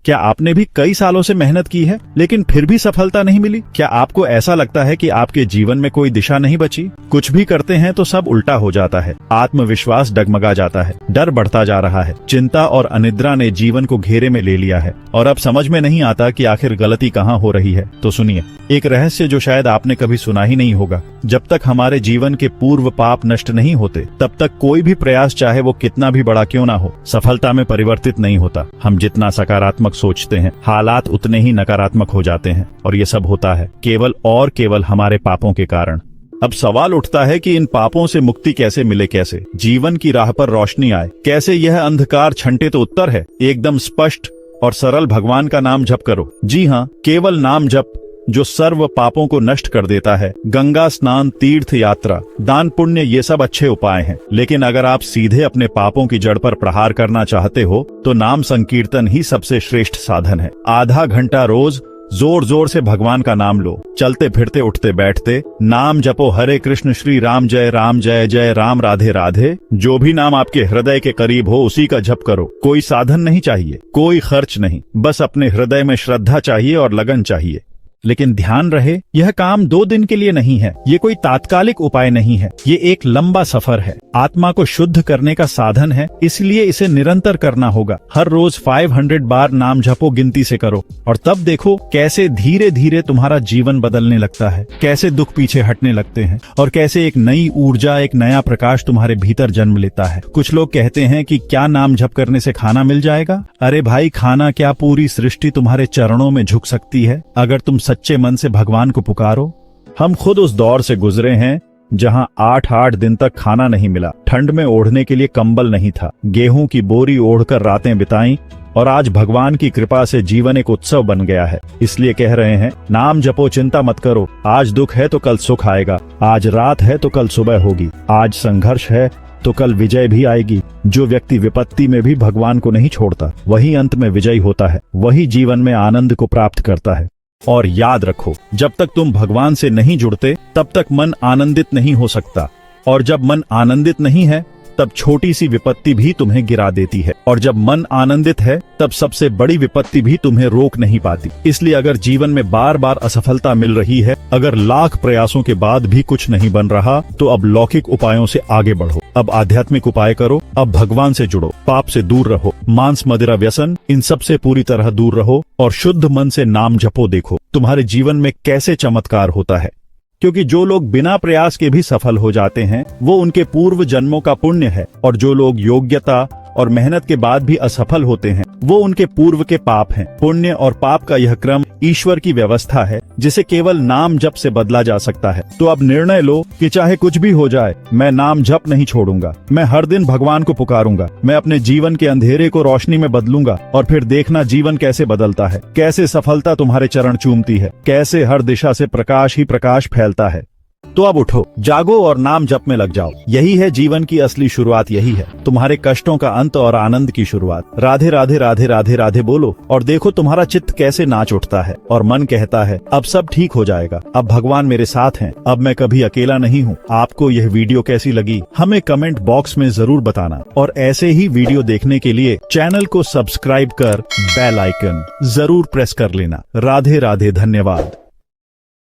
क्या आपने भी कई सालों से मेहनत की है लेकिन फिर भी सफलता नहीं मिली? क्या आपको ऐसा लगता है कि आपके जीवन में कोई दिशा नहीं बची? कुछ भी करते हैं तो सब उल्टा हो जाता है, आत्मविश्वास डगमगा जाता है, डर बढ़ता जा रहा है, चिंता और अनिद्रा ने जीवन को घेरे में ले लिया है और अब समझ में नहीं आता कि आखिर गलती कहाँ हो रही है। तो सुनिए एक रहस्य जो शायद आपने कभी सुना ही नहीं होगा। जब तक हमारे जीवन के पूर्व पाप नष्ट नहीं होते तब तक कोई भी प्रयास चाहे वो कितना भी बड़ा क्यों ना हो सफलता में परिवर्तित नहीं होता। हम जितना सकारात्मक सोचते हैं हालात उतने ही नकारात्मक हो जाते हैं और ये सब होता है केवल हमारे पापों के कारण। अब सवाल उठता है कि इन पापों से मुक्ति कैसे मिले, कैसे जीवन की राह पर रोशनी आए, कैसे यह अंधकार छंटे? तो उत्तर है एकदम स्पष्ट और सरल, भगवान का नाम जप करो। जी हाँ, केवल नाम जप जो सर्व पापों को नष्ट कर देता है। गंगा स्नान, तीर्थ यात्रा, दान पुण्य ये सब अच्छे उपाय हैं, लेकिन अगर आप सीधे अपने पापों की जड़ पर प्रहार करना चाहते हो तो नाम संकीर्तन ही सबसे श्रेष्ठ साधन है। आधा घंटा रोज जोर जोर से भगवान का नाम लो, चलते फिरते उठते बैठते नाम जपो। हरे कृष्ण श्री राम जय जय राम राधे राधे। जो भी नाम आपके हृदय के करीब हो उसी का जप करो। कोई साधन नहीं चाहिए, कोई खर्च नहीं, बस अपने हृदय में श्रद्धा चाहिए और लगन चाहिए। लेकिन ध्यान रहे यह काम 2 दिन के लिए नहीं है, ये कोई तात्कालिक उपाय नहीं है, ये एक लंबा सफर है, आत्मा को शुद्ध करने का साधन है। इसलिए इसे निरंतर करना होगा। हर रोज 500 बार नाम जपो, गिनती से करो और तब देखो कैसे धीरे धीरे तुम्हारा जीवन बदलने लगता है, कैसे दुख पीछे हटने लगते हैं और कैसे एक नई ऊर्जा, एक नया प्रकाश तुम्हारे भीतर जन्म लेता है। कुछ लोग कहते हैं कि क्या नाम जप करने से खाना मिल जाएगा? अरे भाई, खाना क्या, पूरी सृष्टि तुम्हारे चरणों में झुक सकती है अगर तुम सच्चे मन से भगवान को पुकारो। हम खुद उस दौर से गुजरे हैं जहां 8-8 दिन तक खाना नहीं मिला, ठंड में ओढ़ने के लिए कंबल नहीं था, गेहूं की बोरी ओढ़कर रातें बिताई और आज भगवान की कृपा से जीवन एक उत्सव बन गया है। इसलिए कह रहे हैं नाम जपो, चिंता मत करो। आज दुख है तो कल सुख आएगा, आज रात है तो कल सुबह होगी, आज संघर्ष है तो कल विजय भी आएगी। जो व्यक्ति विपत्ति में भी भगवान को नहीं छोड़ता वही अंत में विजयी होता है, वही जीवन में आनंद को प्राप्त करता है। और याद रखो, जब तक तुम भगवान से नहीं जुड़ते तब तक मन आनंदित नहीं हो सकता, और जब मन आनंदित नहीं है तब छोटी सी विपत्ति भी तुम्हें गिरा देती है, और जब मन आनंदित है तब सबसे बड़ी विपत्ति भी तुम्हें रोक नहीं पाती। इसलिए अगर जीवन में बार बार असफलता मिल रही है, अगर लाख प्रयासों के बाद भी कुछ नहीं बन रहा, तो अब लौकिक उपायों से आगे बढ़ो, अब आध्यात्मिक उपाय करो, अब भगवान से जुड़ो, पाप से दूर रहो, मांस मदिरा व्यसन इन सब से पूरी तरह दूर रहो और शुद्ध मन से नाम जपो। देखो तुम्हारे जीवन में कैसे चमत्कार होता है। क्योंकि जो लोग बिना प्रयास के भी सफल हो जाते हैं वो उनके पूर्व जन्मों का पुण्य है, और जो लोग योग्यता और मेहनत के बाद भी असफल होते हैं वो उनके पूर्व के पाप हैं। पुण्य और पाप का यह क्रम ईश्वर की व्यवस्था है जिसे केवल नाम जप से बदला जा सकता है। तो अब निर्णय लो कि चाहे कुछ भी हो जाए, मैं नाम जप नहीं छोड़ूंगा, मैं हर दिन भगवान को पुकारूंगा, मैं अपने जीवन के अंधेरे को रोशनी में बदलूंगा और फिर देखना जीवन कैसे बदलता है, कैसे सफलता तुम्हारे चरण चूमती है, कैसे हर दिशा से प्रकाश ही प्रकाश फैलता है। तो अब उठो, जागो और नाम जप में लग जाओ। यही है जीवन की असली शुरुआत, यही है तुम्हारे कष्टों का अंत और आनंद की शुरुआत। राधे राधे राधे राधे राधे बोलो और देखो तुम्हारा चित्त कैसे नाच उठता है और मन कहता है अब सब ठीक हो जाएगा, अब भगवान मेरे साथ हैं, अब मैं कभी अकेला नहीं हूँ। आपको यह वीडियो कैसी लगी हमें कमेंट बॉक्स में जरूर बताना, और ऐसे ही वीडियो देखने के लिए चैनल को सब्सक्राइब कर बेल आइकन जरूर प्रेस कर लेना। राधे राधे, धन्यवाद।